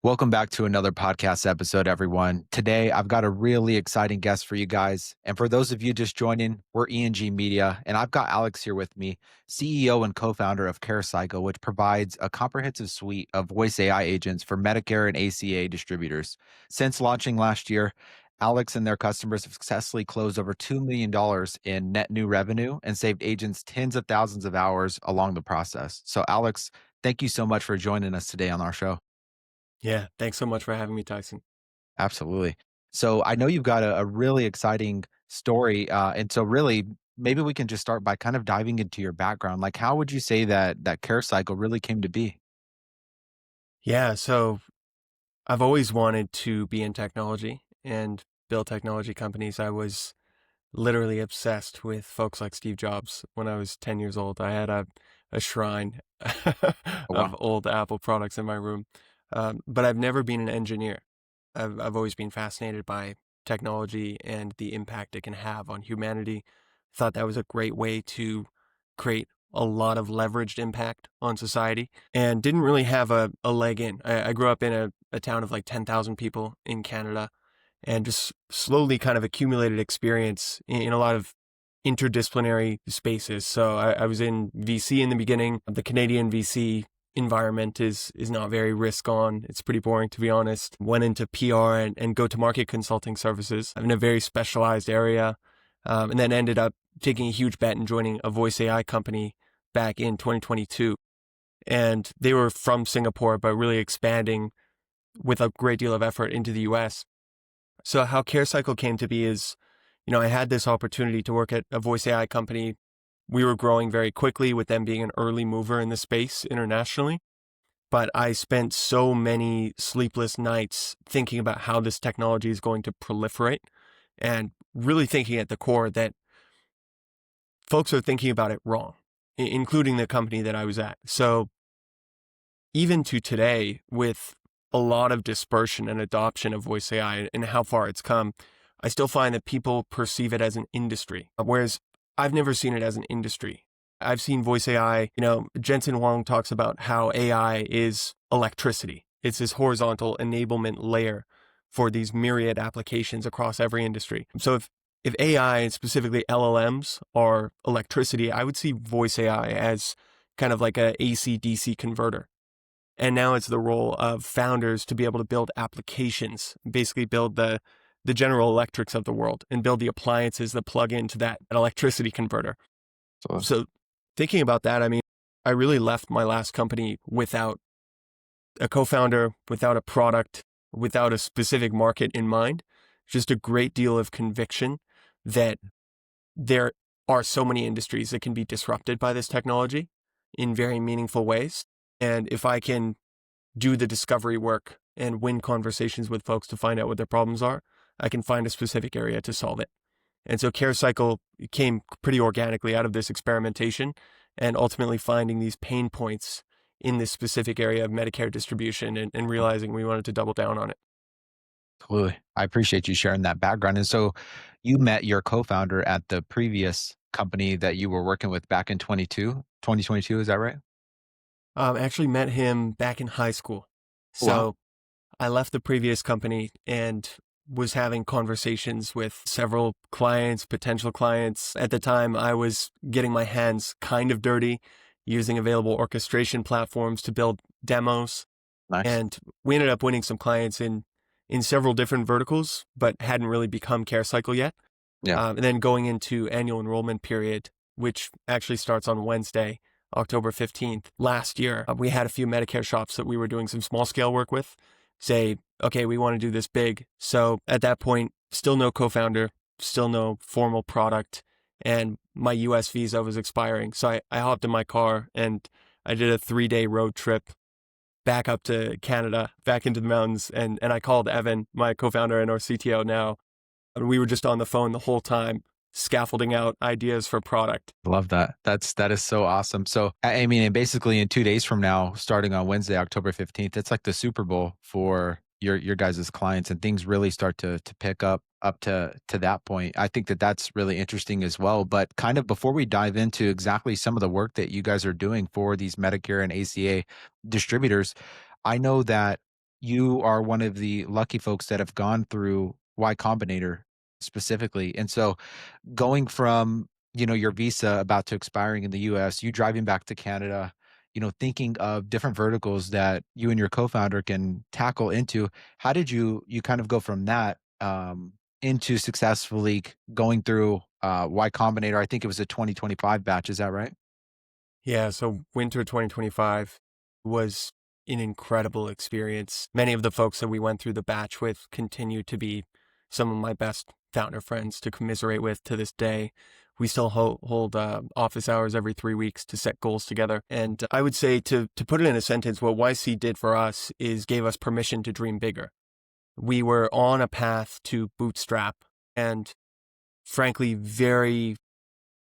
Welcome back to another podcast episode, everyone. Today, I've got a really exciting guest for you guys. And for those of you just joining, we're E.N.G Media, and I've got Alex here with me, CEO and co founder of CareCycle, which provides a comprehensive suite of voice AI agents for Medicare and ACA distributors. Since launching last year, Alex and their customers have successfully closed over $2 million in net new revenue and saved agents tens of thousands of hours along the process. So, Alex, thank you so much for joining us today on our show. Yeah, thanks so much for having me, Tyson. Absolutely. So I know you've got a really exciting story, and so really, maybe we can just start by kind of diving into your background. Like, how would you say that CareCycle really came to be? Yeah, so I've always wanted to be in technology and build technology companies. I was literally obsessed with folks like Steve Jobs when I was 10 years old. I had a shrine Oh, of wow. old Apple products in my room. But I've never been an engineer. I've always been fascinated by technology and the impact it can have on humanity. Thought that was a great way to create a lot of leveraged impact on society and didn't really have a leg in. I grew up in a town of like 10,000 people in Canada and just slowly kind of accumulated experience in a lot of interdisciplinary spaces. So I was in VC in the beginning. The Canadian VC environment is not very risk on. It's pretty boring, to be honest. Went into PR and go to market consulting services in a very specialized area. And then ended up taking a huge bet and joining a voice AI company back in 2022. And they were from Singapore, but really expanding with a great deal of effort into the US. So how CareCycle came to be is, I had this opportunity to work at a voice AI company. We were growing very quickly with them being an early mover in the space internationally. But I spent so many sleepless nights thinking about how this technology is going to proliferate and really thinking at the core that folks are thinking about it wrong, including the company that I was at. So even to today, with a lot of dispersion and adoption of voice AI and how far it's come, I still find that people perceive it as an industry, whereas I've never seen it as an industry. I've seen voice AI, Jensen Huang talks about how AI is electricity. It's this horizontal enablement layer for these myriad applications across every industry. So if AI and specifically LLMs are electricity, I would see voice AI as kind of like a AC DC converter. And now it's the role of founders to be able to build applications, basically build the General Electrics of the world and build the appliances that plug into that electricity converter. So, So thinking about that, I really left my last company without a co-founder, without a product, without a specific market in mind, just a great deal of conviction that there are so many industries that can be disrupted by this technology in very meaningful ways. And if I can do the discovery work and win conversations with folks to find out what their problems are, I can find a specific area to solve it. And so CareCycle came pretty organically out of this experimentation and ultimately finding these pain points in this specific area of Medicare distribution and realizing we wanted to double down on it. absolutely. I appreciate you sharing that background. And so you met your co-founder at the previous company that you were working with back in 2022, is that right? Actually met him back in high school. Wow. So I left the previous company and was having conversations with several clients, potential clients. At the time, I was getting my hands kind of dirty using available orchestration platforms to build demos. Nice. And we ended up winning some clients in several different verticals, but hadn't really become CareCycle yet. Yeah. And then going into annual enrollment period, which actually starts on Wednesday, October 15th. Last year, we had a few Medicare shops that we were doing some small scale work with say, okay, we want to do this big. So at that point, still no co-founder, still no formal product, and my US visa was expiring. So I hopped in my car and I did a 3-day road trip back up to Canada, back into the mountains. And I called Evan, my co-founder and our CTO now. And we were just on the phone the whole time, scaffolding out ideas for product. Love that. That is so awesome. So I mean, and basically in 2 days from now, starting on Wednesday, October 15th, it's like the Super Bowl for your guys' clients, and things really start to pick up to that point. I think that that's really interesting as well. But kind of before we dive into exactly some of the work that you guys are doing for these Medicare and ACA distributors, I know that you are one of the lucky folks that have gone through Y Combinator specifically. And so going from, your visa about to expiring in the US, you driving back to Canada, thinking of different verticals that you and your co-founder can tackle into, how did you kind of go from that into successfully going through Y Combinator? I think it was a 2025 batch, is that right? Yeah, so winter 2025 was an incredible experience. Many of the folks that we went through the batch with continue to be some of my best founder friends to commiserate with to this day. We still hold office hours every 3 weeks to set goals together. And I would say, to put it in a sentence, what YC did for us is gave us permission to dream bigger. We were on a path to bootstrap and frankly very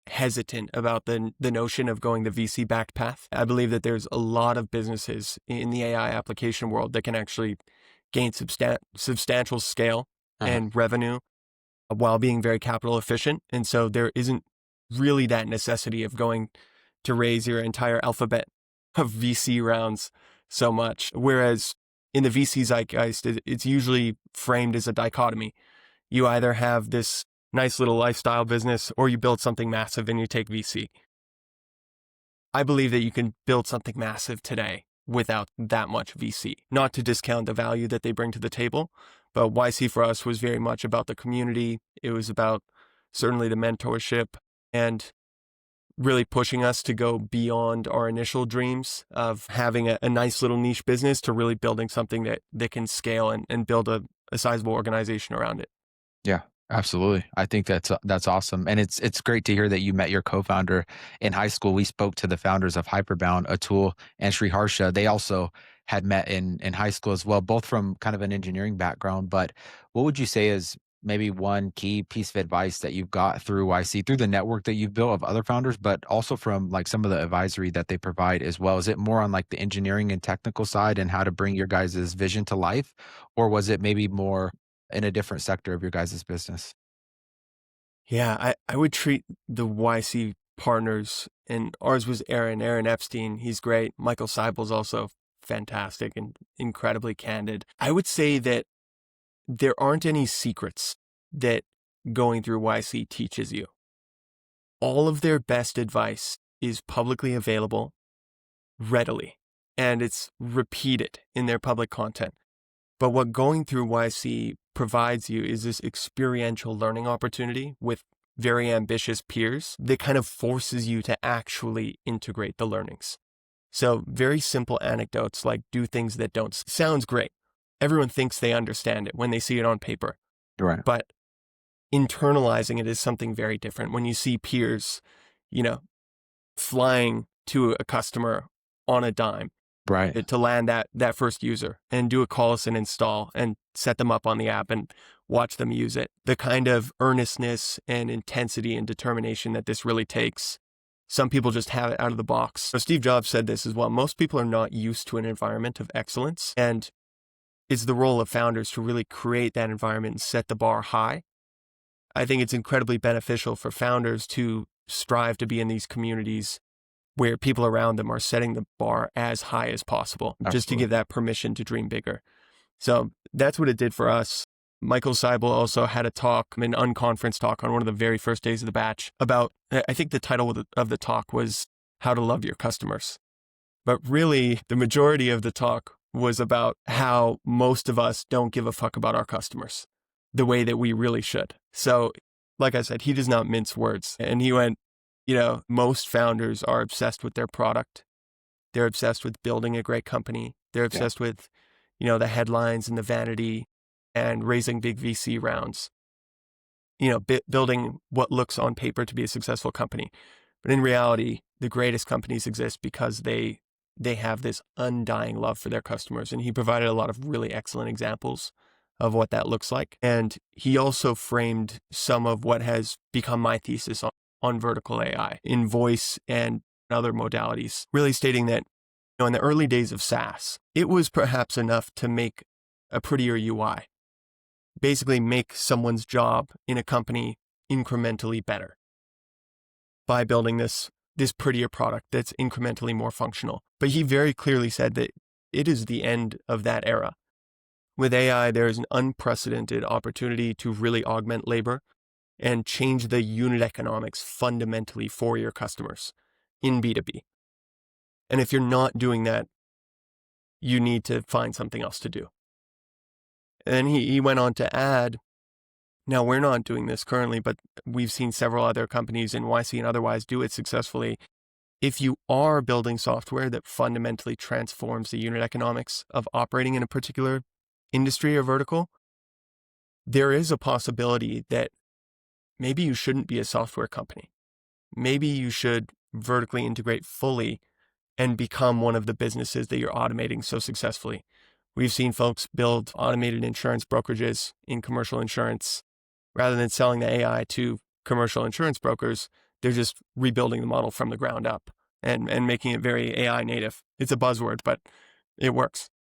hesitant about the notion of going the VC backed path. I believe that there's a lot of businesses in the AI application world that can actually gain substantial scale Uh-huh. and revenue while being very capital efficient. And so there isn't really that necessity of going to raise your entire alphabet of VC rounds so much. Whereas in the VC zeitgeist, it's usually framed as a dichotomy. You either have this nice little lifestyle business or you build something massive and you take VC. I believe that you can build something massive today without that much VC. Not to discount the value that they bring to the table, but YC for us was very much about the community. It was about certainly the mentorship and really pushing us to go beyond our initial dreams of having a nice little niche business to really building something that can scale and build a sizable organization around it. Yeah, absolutely. I think that's awesome, and it's great to hear that you met your co-founder in high school. We spoke to the founders of Hyperbound, Atul and Sri Harsha. They also had met in high school as well, both from kind of an engineering background. But what would you say is maybe one key piece of advice that you've got through YC, through the network that you've built of other founders, but also from like some of the advisory that they provide as well? Is it more on like the engineering and technical side and how to bring your guys' vision to life, or was it maybe more in a different sector of your guys' business? Yeah, I would treat the YC partners, and ours was Aaron Epstein. He's great. Michael Seibel's also fantastic and incredibly candid. I would say that there aren't any secrets that going through YC teaches you. All of their best advice is publicly available readily, and it's repeated in their public content. But what going through YC provides you is this experiential learning opportunity with very ambitious peers that kind of forces you to actually integrate the learnings. So very simple anecdotes like do things that don't sounds great. Everyone thinks they understand it when they see it on paper, Right. but internalizing it is something very different. When you see peers, you know, flying to a customer on a dime Right. to land that first user and do a call and install and set them up on the app and watch them use it. The kind of earnestness and intensity and determination that this really takes. Some people just have it out of the box. So Steve Jobs said this as well. Most people are not used to an environment of excellence, and it's the role of founders to really create that environment and set the bar high. I think it's incredibly beneficial for founders to strive to be in these communities where people around them are setting the bar as high as possible, just to Absolutely. give that permission to dream bigger. So that's what it did for us. Michael Seibel also had a talk, an unconference talk on one of the very first days of the batch about, I think the title of the talk was How to Love Your Customers. But really, the majority of the talk was about how most of us don't give a fuck about our customers the way that we really should. So, like I said, he does not mince words. And he went, most founders are obsessed with their product. They're obsessed with building a great company. They're Yeah. obsessed with, the headlines and the vanity and raising big VC rounds, building what looks on paper to be a successful company. But in reality, the greatest companies exist because they have this undying love for their customers. And he provided a lot of really excellent examples of what that looks like. And he also framed some of what has become my thesis on vertical AI in voice and other modalities, really stating that in the early days of SaaS, it was perhaps enough to make a prettier UI, basically make someone's job in a company incrementally better by building this prettier product that's incrementally more functional. But he very clearly said that it is the end of that era. With AI, there is an unprecedented opportunity to really augment labor and change the unit economics fundamentally for your customers in B2B. And if you're not doing that, you need to find something else to do. And he went on to add, now we're not doing this currently, but we've seen several other companies in YC and otherwise do it successfully. If you are building software that fundamentally transforms the unit economics of operating in a particular industry or vertical, there is a possibility that maybe you shouldn't be a software company. Maybe you should vertically integrate fully and become one of the businesses that you're automating so successfully. We've seen folks build automated insurance brokerages in commercial insurance. Rather than selling the AI to commercial insurance brokers, they're just rebuilding the model from the ground up and making it very AI native. It's a buzzword, but it works.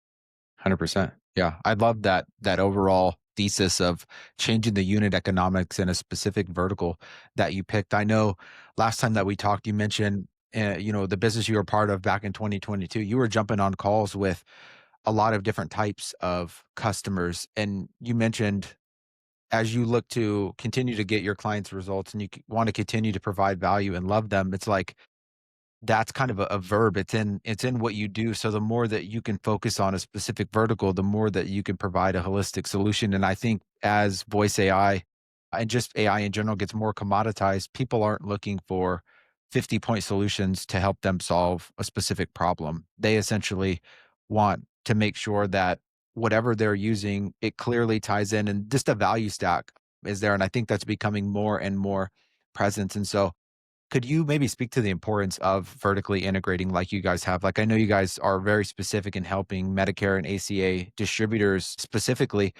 100%. Yeah. I love that overall thesis of changing the unit economics in a specific vertical that you picked. I know last time that we talked, you mentioned, the business you were part of back in 2022, you were jumping on calls with a lot of different types of customers. And you mentioned as you look to continue to get your clients results and you want to continue to provide value and love them, it's like that's kind of a verb. It's in what you do. So the more that you can focus on a specific vertical, the more that you can provide a holistic solution. And I think as voice AI and just AI in general gets more commoditized, people aren't looking for 50-point solutions to help them solve a specific problem. They essentially want to make sure that whatever they're using, it clearly ties in and just a value stack is there. And I think that's becoming more and more present. And so could you maybe speak to the importance of vertically integrating like you guys have? Like, I know you guys are very specific in helping Medicare and ACA distributors specifically.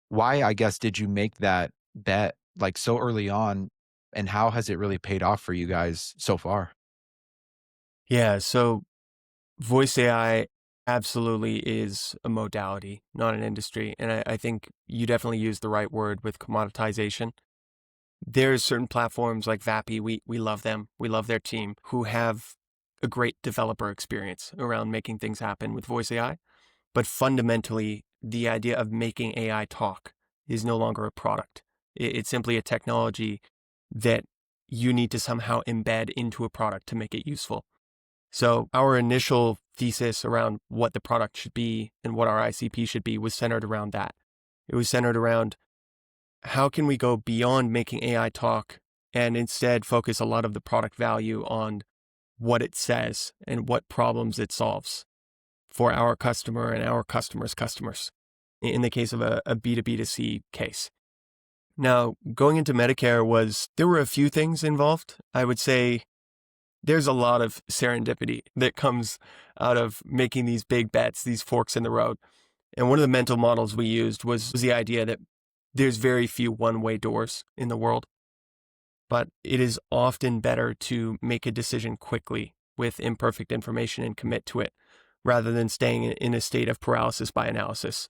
Why, I guess, did you make that bet like so early on? And how has it really paid off for you guys so far? Yeah, so voice AI absolutely is a modality, not an industry. And I think you definitely used the right word with commoditization. There's certain platforms like Vappy, we love them. We love their team who have a great developer experience around making things happen with voice AI. But fundamentally, the idea of making AI talk is no longer a product. It's simply a technology that you need to somehow embed into a product to make it useful. So our initial thesis around what the product should be and what our ICP should be was centered around that. It was centered around how can we go beyond making AI talk and instead focus a lot of the product value on what it says and what problems it solves for our customer and our customer's customers in the case of a B2B2C case. Now, going into Medicare there were a few things involved. I would say there's a lot of serendipity that comes out of making these big bets, these forks in the road. And one of the mental models we used was the idea that there's very few one-way doors in the world, but it is often better to make a decision quickly with imperfect information and commit to it rather than staying in a state of paralysis by analysis.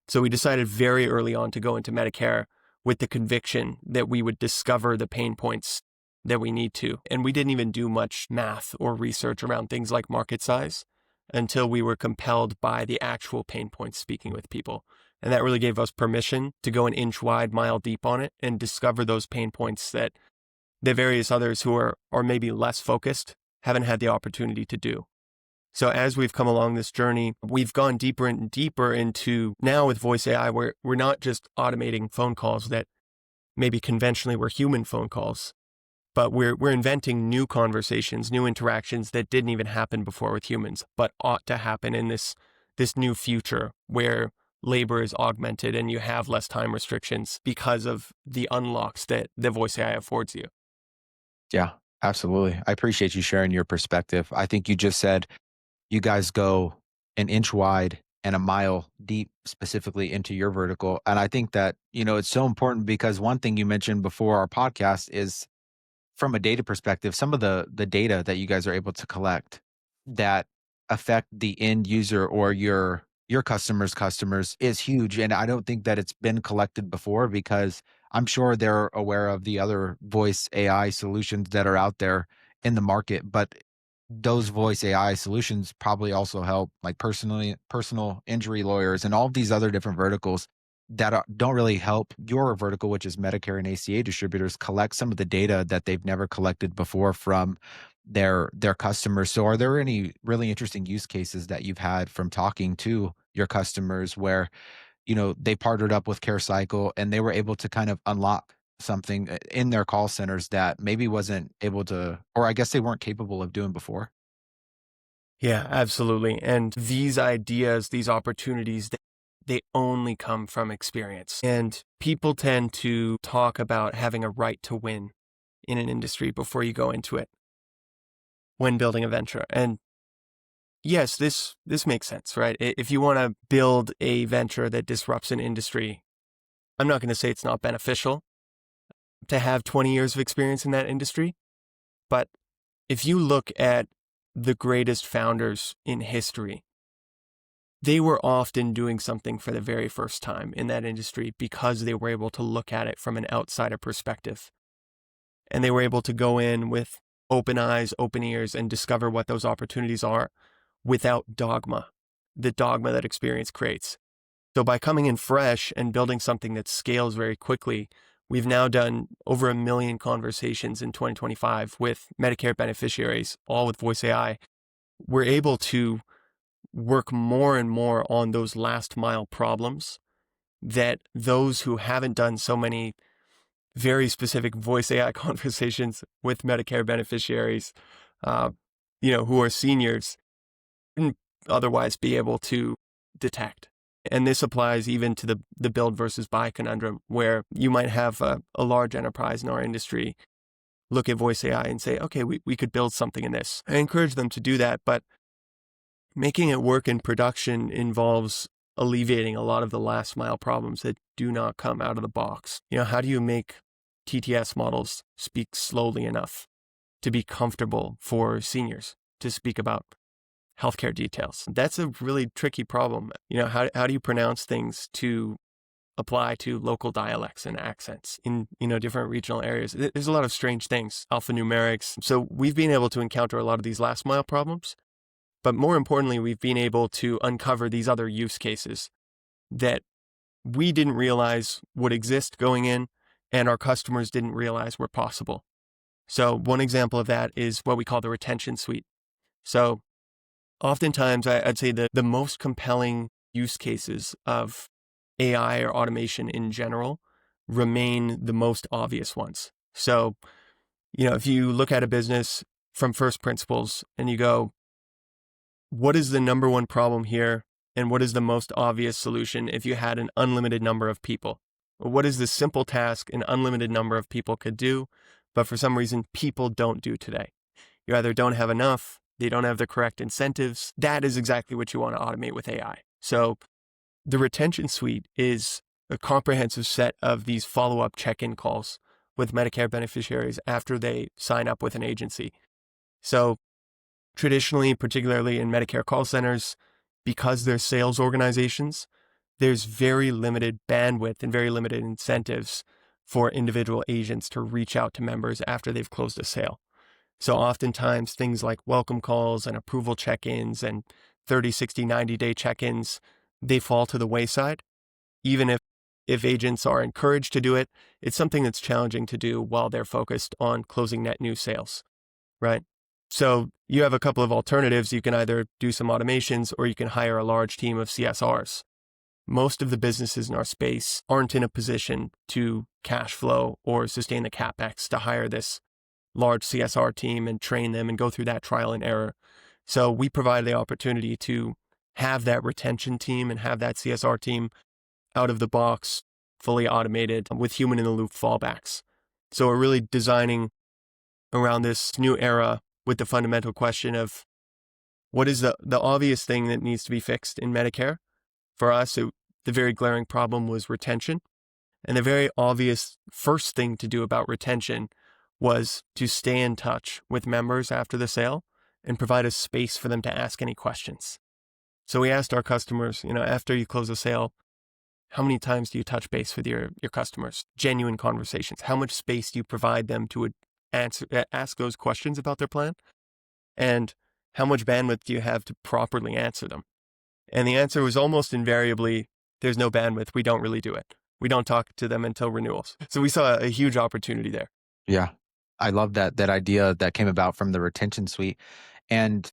So we decided very early on to go into Medicare with the conviction that we would discover the pain points that we need to. And we didn't even do much math or research around things like market size until we were compelled by the actual pain points speaking with people. And that really gave us permission to go an inch wide, mile deep on it and discover those pain points that the various others who are maybe less focused haven't had the opportunity to do. So as we've come along this journey, we've gone deeper and deeper into now with voice AI, where we're not just automating phone calls that maybe conventionally were human phone calls, but we're inventing new conversations, new interactions that didn't even happen before with humans, but ought to happen in this new future where labor is augmented and you have less time restrictions because of the unlocks that the voice AI affords you. Yeah, absolutely. I appreciate you sharing your perspective. I think you just said you guys go an inch wide and a mile deep specifically into your vertical. And I think that, it's so important because one thing you mentioned before our podcast is from a data perspective, some of the data that you guys are able to collect that affect the end user or your customers is huge. And I don't think that it's been collected before because I'm sure they're aware of the other voice AI solutions that are out there in the market. But those voice AI solutions probably also help like personal injury lawyers and all of these other different verticals that don't really help your vertical, which is Medicare and ACA distributors, collect some of the data that they've never collected before from their customers. So, are there any really interesting use cases that you've had from talking to your customers where they partnered up with CareCycle and they were able to kind of unlock something in their call centers that maybe wasn't able to, or I guess they weren't capable of doing before? Yeah, absolutely. And these ideas, these opportunities, they only come from experience. And people tend to talk about having a right to win in an industry before you go into it when building a venture. And yes, this makes sense, right? If you want to build a venture that disrupts an industry, I'm not going to say it's not beneficial to have 20 years of experience in that industry, but if you look at the greatest founders in history, they were often doing something for the very first time in that industry because they were able to look at it from an outsider perspective. And they were able to go in with open eyes, open ears, and discover what those opportunities are without dogma, the dogma that experience creates. So by coming in fresh and building something that scales very quickly, we've now done over 1 million conversations in 2025 with Medicare beneficiaries, all with voice AI. We're able to work more and more on those last mile problems that those who haven't done so many very specific voice AI conversations with Medicare beneficiaries, uh, who are seniors, wouldn't otherwise be able to detect. And this applies even to the build versus buy conundrum, where you might have a large enterprise in our industry look at voice AI and say, okay, we could build something in this. I encourage them to do that, but making it work in production involves alleviating a lot of the last mile problems that do not come out of the box. How do you make TTS models speak slowly enough to be comfortable for seniors to speak about healthcare details? That's a really tricky problem. How do you pronounce things to apply to local dialects and accents in, different regional areas? There's a lot of strange things, alphanumerics. So we've been able to encounter a lot of these last mile problems. But more importantly, we've been able to uncover these other use cases that we didn't realize would exist going in, and our customers didn't realize were possible. So one example of that is what we call the retention suite. So oftentimes, I'd say the most compelling use cases of AI or automation in general remain the most obvious ones. So, if you look at a business from first principles and you go, what is the number one problem here? And what is the most obvious solution if you had an unlimited number of people? What is the simple task an unlimited number of people could do, but for some reason people don't do today? You either don't have enough, they don't have the correct incentives. That is exactly what you want to automate with AI. So the retention suite is a comprehensive set of these follow-up check-in calls with Medicare beneficiaries after they sign up with an agency. So traditionally, particularly in Medicare call centers, because they're sales organizations, there's very limited bandwidth and very limited incentives for individual agents to reach out to members after they've closed a sale. So oftentimes things like welcome calls and approval check-ins and 30, 60, 90-day check-ins, they fall to the wayside. Even if agents are encouraged to do it, it's something that's challenging to do while they're focused on closing net new sales, right? So you have a couple of alternatives. You can either do some automations or you can hire a large team of CSRs. Most of the businesses in our space aren't in a position to cash flow or sustain the CapEx to hire this large CSR team and train them and go through that trial and error. So we provide the opportunity to have that retention team and have that CSR team out of the box, fully automated with human in the loop fallbacks. So we're really designing around this new era with the fundamental question of what is the obvious thing that needs to be fixed in Medicare? For us, the very glaring problem was retention. And the very obvious first thing to do about retention was to stay in touch with members after the sale and provide a space for them to ask any questions. So we asked our customers, after you close a sale, how many times do you touch base with your customers? Genuine conversations. How much space do you provide them to ask those questions about their plan? And how much bandwidth do you have to properly answer them? And the answer was almost invariably, there's no bandwidth. We don't really do it. We don't talk to them until renewals. So we saw a huge opportunity there. Yeah. I love that idea that came about from the retention suite. And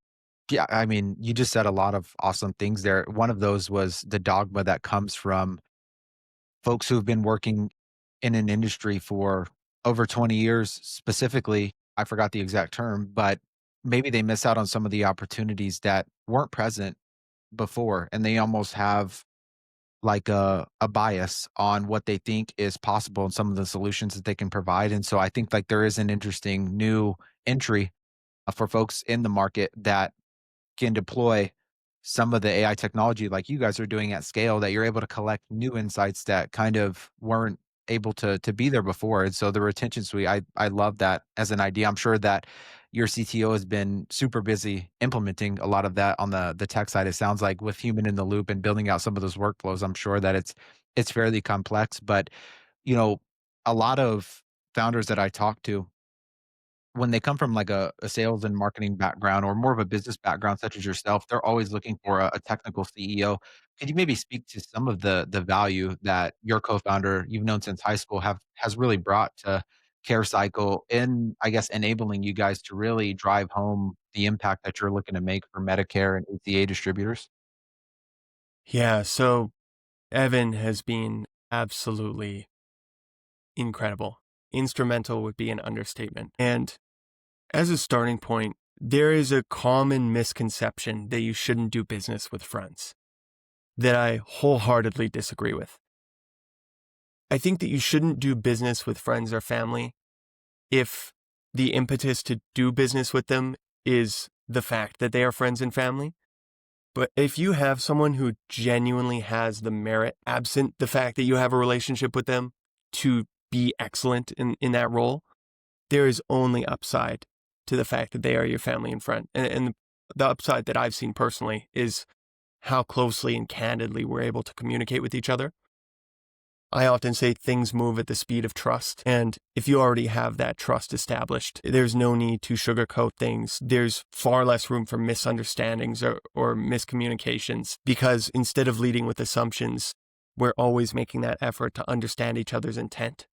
yeah, I mean, you just said a lot of awesome things there. One of those was the dogma that comes from folks who've been working in an industry for over 20 years specifically. I forgot the exact term, but maybe they miss out on some of the opportunities that weren't present before, and they almost have like a bias on what they think is possible and some of the solutions that they can provide. And so I think like there is an interesting new entry for folks in the market that can deploy some of the AI technology like you guys are doing at scale, that you're able to collect new insights that kind of weren't able to be there before. And so the retention suite, I love that as an idea. I'm sure that your CTO has been super busy implementing a lot of that on the tech side. It sounds like with human in the loop and building out some of those workflows, I'm sure that it's fairly complex. But you know, a lot of founders that I talk to, when they come from like a sales and marketing background or more of a business background such as yourself, they're always looking for a technical CEO. Could you maybe speak to some of the value that your co-founder you've known since high school have has really brought to CareCycle in, I guess, enabling you guys to really drive home the impact that you're looking to make for Medicare and ACA distributors? Yeah. So Evan has been absolutely incredible. Instrumental would be an understatement. And as a starting point, there is a common misconception that you shouldn't do business with friends that I wholeheartedly disagree with. I think that you shouldn't do business with friends or family if the impetus to do business with them is the fact that they are friends and family. But if you have someone who genuinely has the merit, absent the fact that you have a relationship with them, to be excellent in that role, there is only upside to the fact that they are your family and friend. And the upside that I've seen personally is how closely and candidly we're able to communicate with each other. I often say things move at the speed of trust. And if you already have that trust established, there's no need to sugarcoat things. There's far less room for misunderstandings or miscommunications, because instead of leading with assumptions, we're always making that effort to understand each other's intent.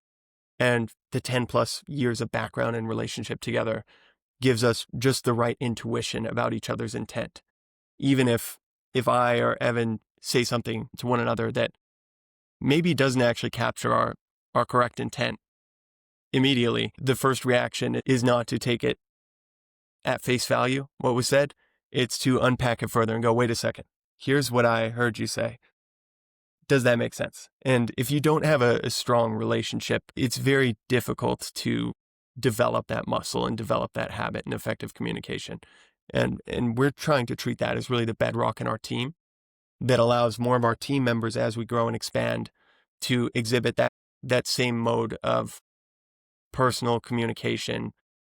And the 10 plus years of background and relationship together gives us just the right intuition about each other's intent. Even if I or Evan say something to one another that maybe doesn't actually capture our correct intent immediately, the first reaction is not to take it at face value, what was said. It's to unpack it further and go, wait a second, here's what I heard you say. Does that make sense? And if you don't have a strong relationship, it's very difficult to develop that muscle and develop that habit and effective communication. And we're trying to treat that as really the bedrock in our team that allows more of our team members, as we grow and expand, to exhibit that same mode of personal communication,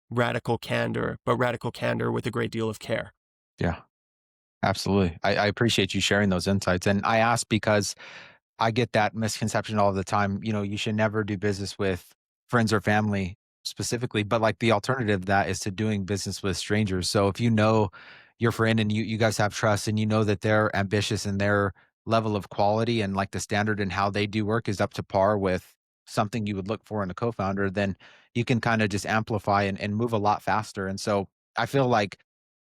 radical candor, but radical candor with a great deal of care. Yeah, absolutely. I appreciate you sharing those insights. And I ask because I get that misconception all the time. You know, you should never do business with friends or family specifically, but like the alternative to that is to doing business with strangers. So if you know your friend and you guys have trust and you know that they're ambitious and their level of quality and like the standard and how they do work is up to par with something you would look for in a co-founder, then you can kind of just amplify and move a lot faster. And so I feel like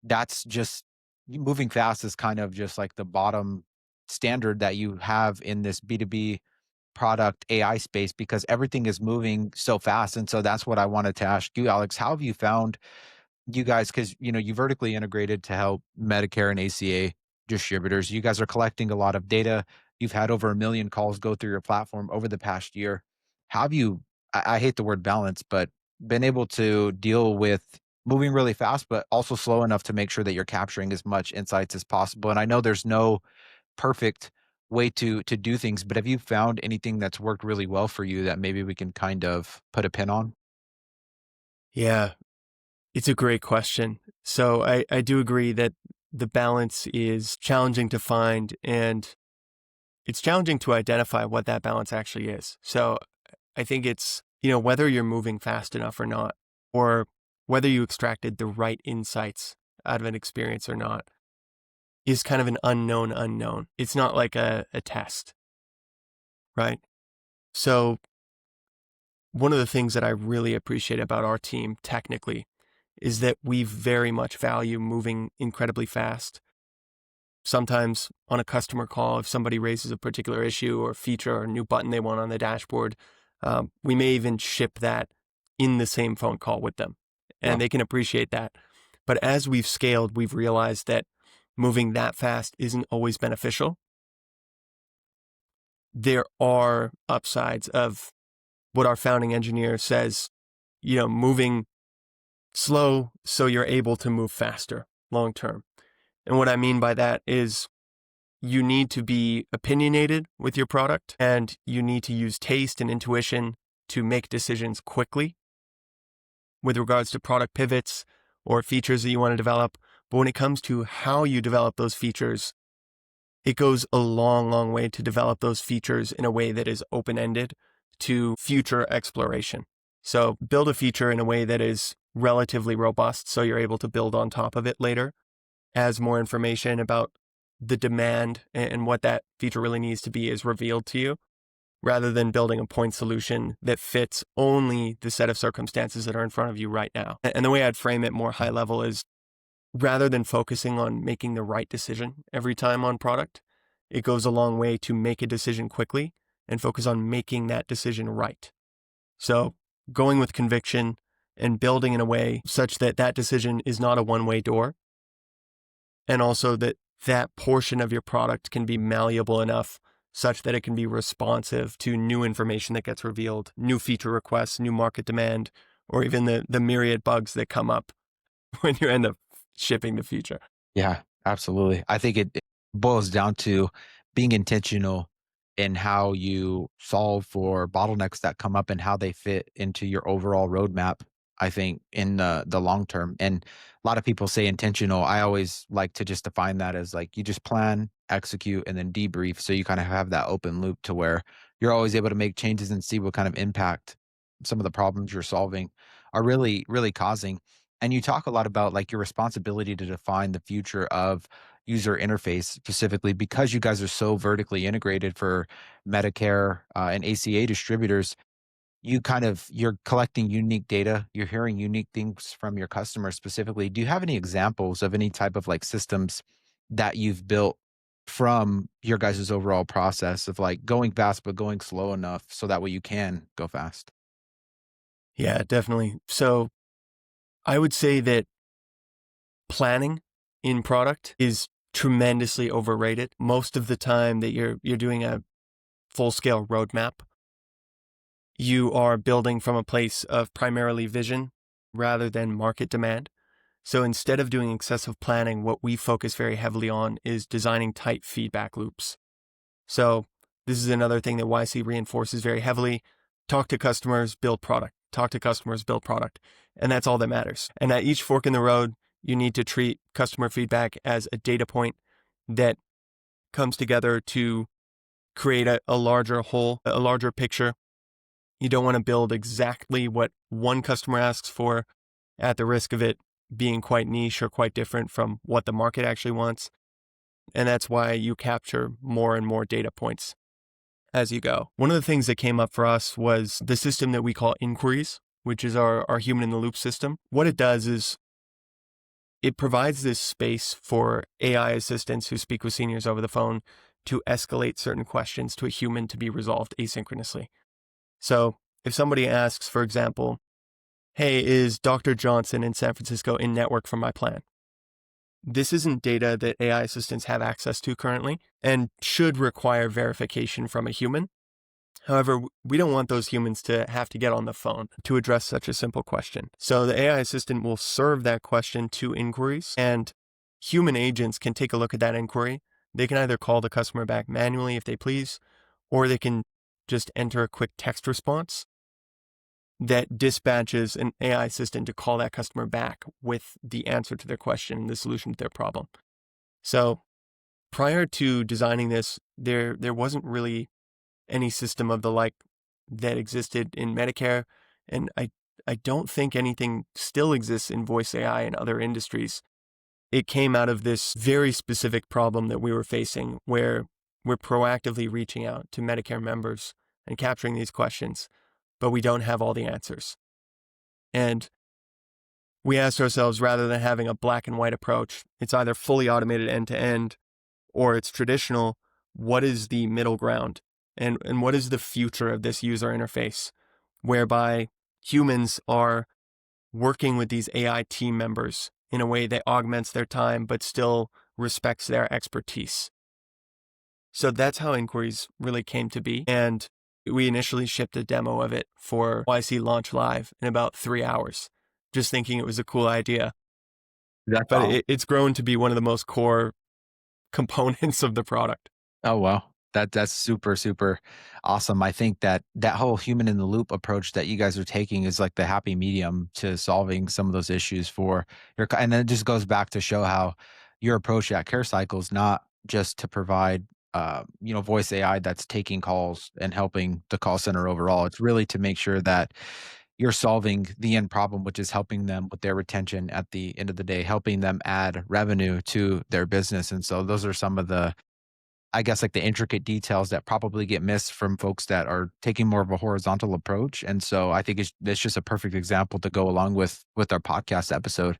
that's just moving fast is kind of just like the bottom standard that you have in this B2B product AI space because everything is moving so fast. And so that's what I wanted to ask you, Alex. How have you found you guys, because you know you vertically integrated to help Medicare and ACA distributors. You guys are collecting a lot of data. You've had over 1 million calls go through your platform over the past year. How have you, I hate the word balance, but been able to deal with moving really fast, but also slow enough to make sure that you're capturing as much insights as possible? And I know there's no perfect way to do things, but have you found anything that's worked really well for you that maybe we can kind of put a pin on? Yeah, it's a great question. So I do agree that the balance is challenging to find, and it's challenging to identify what that balance actually is. So I think it's, whether you're moving fast enough or not, or whether you extracted the right insights out of an experience or not is kind of an unknown unknown. It's not like a test, right? So one of the things that I really appreciate about our team technically is that we very much value moving incredibly fast. Sometimes on a customer call, if somebody raises a particular issue or feature or a new button they want on the dashboard, we may even ship that in the same phone call with them, and Wow. they can appreciate that. But as we've scaled, we've realized that moving that fast isn't always beneficial. There are upsides of what our founding engineer says, moving slow so you're able to move faster long term. And what I mean by that is you need to be opinionated with your product, and you need to use taste and intuition to make decisions quickly with regards to product pivots or features that you want to develop. But when it comes to how you develop those features, it goes a long, long way to develop those features in a way that is open-ended to future exploration. So build a feature in a way that is relatively robust so you're able to build on top of it later as more information about the demand and what that feature really needs to be is revealed to you, rather than building a point solution that fits only the set of circumstances that are in front of you right now. And the way I'd frame it more high level is, rather than focusing on making the right decision every time on product, it goes a long way to make a decision quickly and focus on making that decision right. So going with conviction and building in a way such that that decision is not a one-way door, and also that that portion of your product can be malleable enough such that it can be responsive to new information that gets revealed, new feature requests, new market demand, or even the myriad bugs that come up when you end up shipping the feature. Yeah, absolutely. I think it boils down to being intentional in how you solve for bottlenecks that come up and how they fit into your overall roadmap. I think in the long term, and a lot of people say intentional. I always like to just define that as like you just plan, execute, and then debrief. So you kind of have that open loop to where you're always able to make changes and see what kind of impact some of the problems you're solving are really causing. And you talk a lot about like your responsibility to define the future of user interface specifically because you guys are so vertically integrated for Medicare and ACA distributors. You're collecting unique data, you're hearing unique things from your customers specifically. Do you have any examples of any type of like systems that you've built from your guys' overall process of like going fast but going slow enough so that way you can go fast? Yeah, definitely. So I would say that planning in product is tremendously overrated. Most of the time that you're doing a full-scale roadmap, you are building from a place of primarily vision rather than market demand. So instead of doing excessive planning, what we focus very heavily on is designing tight feedback loops. So this is another thing that YC reinforces very heavily. Talk to customers, build product. Talk to customers, build product. And that's all that matters. And at each fork in the road, you need to treat customer feedback as a data point that comes together to create a larger whole, a larger picture. You don't want to build exactly what one customer asks for at the risk of it being quite niche or quite different from what the market actually wants. And that's why you capture more and more data points as you go. One of the things that came up for us was the system that we call inquiries, which is our human in the loop system. What it does is it provides this space for AI assistants who speak with seniors over the phone to escalate certain questions to a human to be resolved asynchronously. So if somebody asks, for example, hey, is Dr. Johnson in San Francisco in network for my plan? This isn't data that AI assistants have access to currently and should require verification from a human. However, we don't want those humans to have to get on the phone to address such a simple question. So the AI assistant will serve that question to inquiries, and human agents can take a look at that inquiry. They can either call the customer back manually if they please, or they can just enter a quick text response that dispatches an AI assistant to call that customer back with the answer to their question, the solution to their problem. So prior to designing this, there wasn't really any system of the like that existed in Medicare, and I don't think anything still exists in voice AI in other industries it came out of this very specific problem that we were facing where we're proactively reaching out to Medicare members and capturing these questions, but we don't have all the answers. And we asked ourselves, rather than having a black and white approach, it's either fully automated end to end or it's traditional. What is the middle ground? And what is the future of this user interface whereby humans are working with these AI team members in a way that augments their time but still respects their expertise? So that's how inquiries really came to be. And we initially shipped a demo of it for YC Launch Live in about 3 hours, just thinking it was a cool idea. That's But all. it's grown to be one of the most core components of the product. Oh, wow. That's super, super awesome. I think that that whole human in the loop approach that you guys are taking is like the happy medium to solving some of those issues for and then it just goes back to show how your approach at CareCycle is not just to provide, voice AI that's taking calls and helping the call center overall. It's really to make sure that you're solving the end problem, which is helping them with their retention at the end of the day, helping them add revenue to their business. And so those are some of the, I guess, like the intricate details that probably get missed from folks that are taking more of a horizontal approach. And so I think it's just a perfect example to go along with our podcast episode.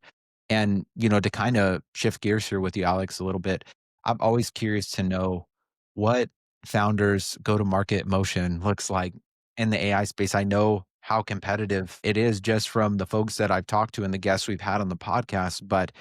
And, to kind of shift gears here with you, Alex, a little bit, I'm always curious to know what founders go to market motion looks like in the AI space. I know how competitive it is just from the folks that I've talked to and the guests we've had on the podcast, but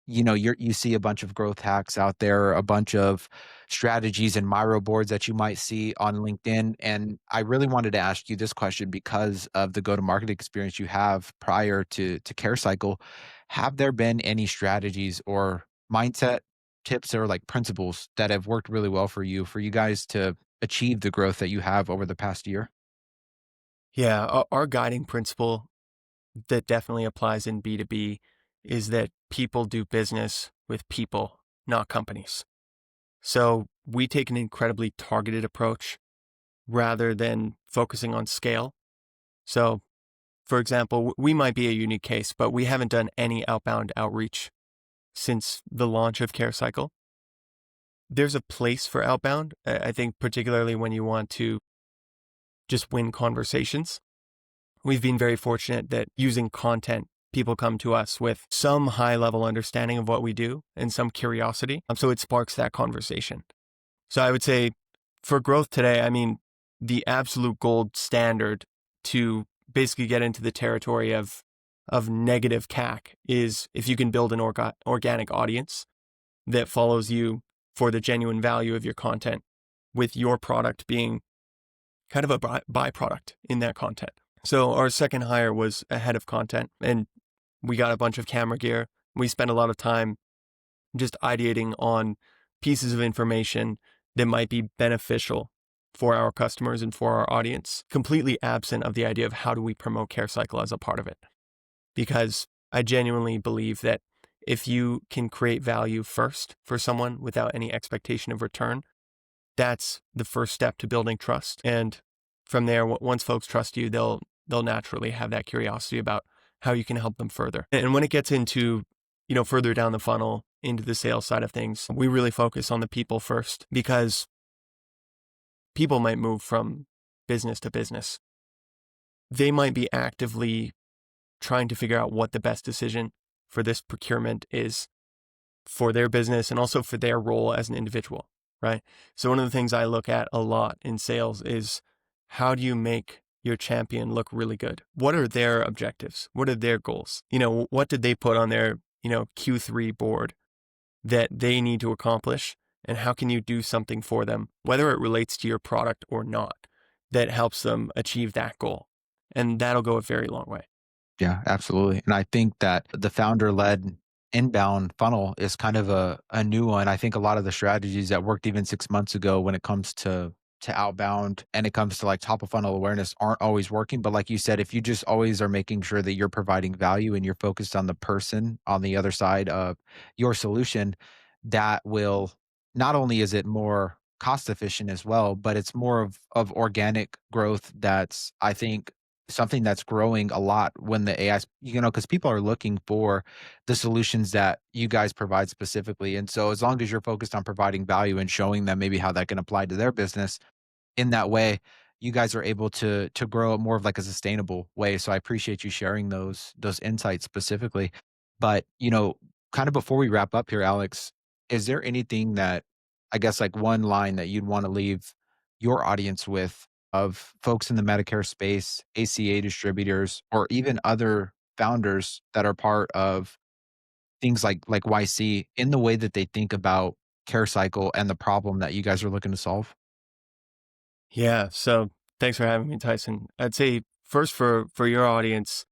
you see a bunch of growth hacks out there, a bunch of strategies and Miro boards that you might see on LinkedIn. And I really wanted to ask you this question because of the go-to-market experience you have prior to CareCycle. Have there been any strategies or mindset tips or like principles that have worked really well for you guys to achieve the growth that you have over the past year? Yeah, our guiding principle that definitely applies in B2B is that people do business with people, not companies. So we take an incredibly targeted approach rather than focusing on scale. So, for example, we might be a unique case, but we haven't done any outbound outreach since the launch of CareCycle. There's a place for outbound, I think, particularly when you want to just win conversations. We've been very fortunate that using content, people come to us with some high level understanding of what we do and some curiosity. So it sparks that conversation. So I would say for growth today, I mean, the absolute gold standard to basically get into the territory of negative CAC is if you can build an organic audience that follows you for the genuine value of your content, with your product being kind of a byproduct in that content. So our second hire was a head of content, and we got a bunch of camera gear. We spent a lot of time just ideating on pieces of information that might be beneficial for our customers and for our audience, completely absent of the idea of how do we promote CareCycle as a part of it. Because I genuinely believe that if you can create value first for someone without any expectation of return, that's the first step to building trust. And from there, once folks trust you, they'll naturally have that curiosity about how you can help them further. And when it gets into, further down the funnel into the sales side of things, we really focus on the people first, because people might move from business to business. They might be actively trying to figure out what the best decision for this procurement is for their business and also for their role as an individual, right? So one of the things I look at a lot in sales is, how do you make your champion look really good? What are their objectives? What are their goals? What did they put on their, Q3 board that they need to accomplish? And how can you do something for them, whether it relates to your product or not, that helps them achieve that goal? And that'll go a very long way. Yeah, absolutely. And I think that the founder led inbound funnel is kind of a new one. I think a lot of the strategies that worked even 6 months ago when it comes to outbound and it comes to like top of funnel awareness aren't always working. But like you said, if you just always are making sure that you're providing value and you're focused on the person on the other side of your solution, that will, not only is it more cost efficient as well, but it's more of organic growth that's, I think, something that's growing a lot when the AI, because people are looking for the solutions that you guys provide specifically. And so as long as you're focused on providing value and showing them maybe how that can apply to their business, in that way, you guys are able to grow it more of like a sustainable way. So I appreciate you sharing those insights specifically. But, kind of before we wrap up here, Alex, is there anything that I guess like one line that you'd want to leave your audience with of folks in the Medicare space, ACA distributors, or even other founders that are part of things like YC in the way that they think about CareCycle and the problem that you guys are looking to solve? Yeah. So thanks for having me, Tyson. I'd say first for your audience,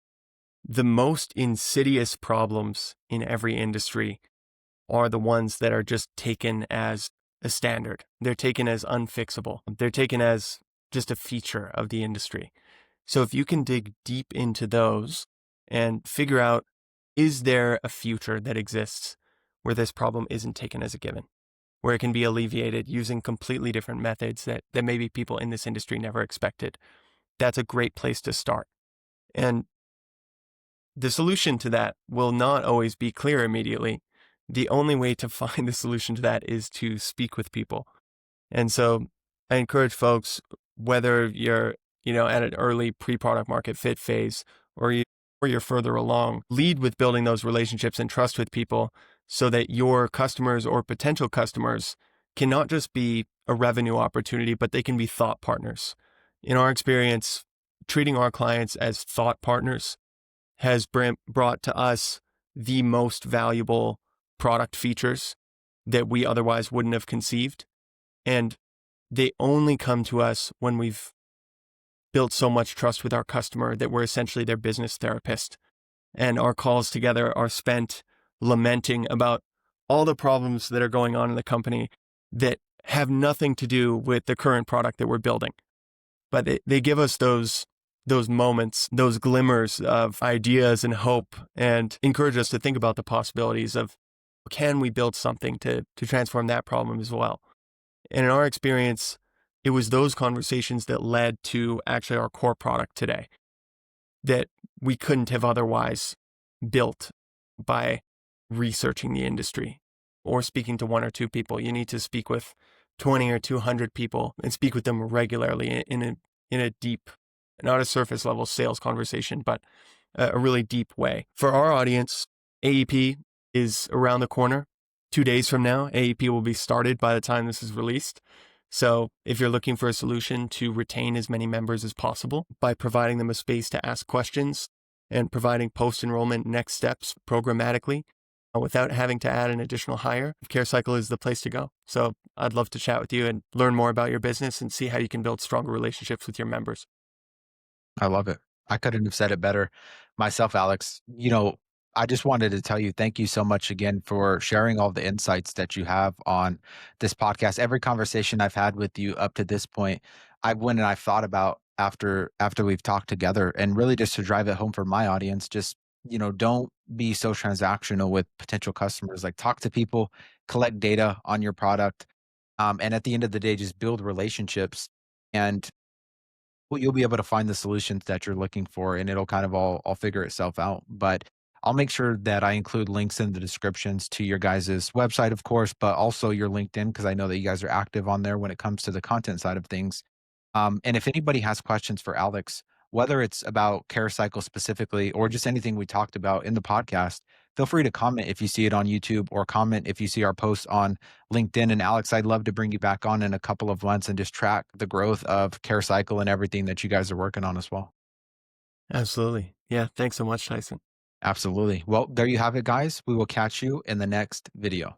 the most insidious problems in every industry are the ones that are just taken as a standard. They're taken as unfixable. They're taken as just a feature of the industry. So if you can dig deep into those and figure out, is there a future that exists where this problem isn't taken as a given, where it can be alleviated using completely different methods that maybe people in this industry never expected? That's a great place to start. And the solution to that will not always be clear immediately. The only way to find the solution to that is to speak with people. And so I encourage folks, whether you're, at an early pre-product market fit phase or you're further along, lead with building those relationships and trust with people so that your customers or potential customers can not just be a revenue opportunity, but they can be thought partners. In our experience, treating our clients as thought partners has brought to us the most valuable product features that we otherwise wouldn't have conceived. And they only come to us when we've built so much trust with our customer that we're essentially their business therapist. And our calls together are spent lamenting about all the problems that are going on in the company that have nothing to do with the current product that we're building. But they give us those moments, those glimmers of ideas and hope, and encourage us to think about the possibilities of, can we build something to transform that problem as well? And in our experience, it was those conversations that led to actually our core product today that we couldn't have otherwise built by researching the industry or speaking to one or two people. You need to speak with 20 or 200 people and speak with them regularly in a deep, not a surface level sales conversation, but a really deep way. For our audience, AEP is around the corner. 2 days from now, AEP will be started by the time this is released. So if you're looking for a solution to retain as many members as possible by providing them a space to ask questions and providing post-enrollment next steps programmatically without having to add an additional hire, CareCycle is the place to go. So I'd love to chat with you and learn more about your business and see how you can build stronger relationships with your members. I love it. I couldn't have said it better myself, Alex. I just wanted to tell you thank you so much again for sharing all the insights that you have on this podcast. Every conversation I've had with you up to this point, I've went and I've thought about after we've talked together, and really just to drive it home for my audience, just don't be so transactional with potential customers. Like, talk to people, collect data on your product, and at the end of the day, just build relationships. And well, you'll be able to find the solutions that you're looking for, and it'll kind of all figure itself out. But I'll make sure that I include links in the descriptions to your guys' website, of course, but also your LinkedIn, because I know that you guys are active on there when it comes to the content side of things. And if anybody has questions for Alex, whether it's about CareCycle specifically or just anything we talked about in the podcast, feel free to comment if you see it on YouTube, or comment if you see our posts on LinkedIn. And Alex, I'd love to bring you back on in a couple of months and just track the growth of CareCycle and everything that you guys are working on as well. Absolutely. Yeah. Thanks so much, Tyson. Absolutely. Well, there you have it, guys. We will catch you in the next video.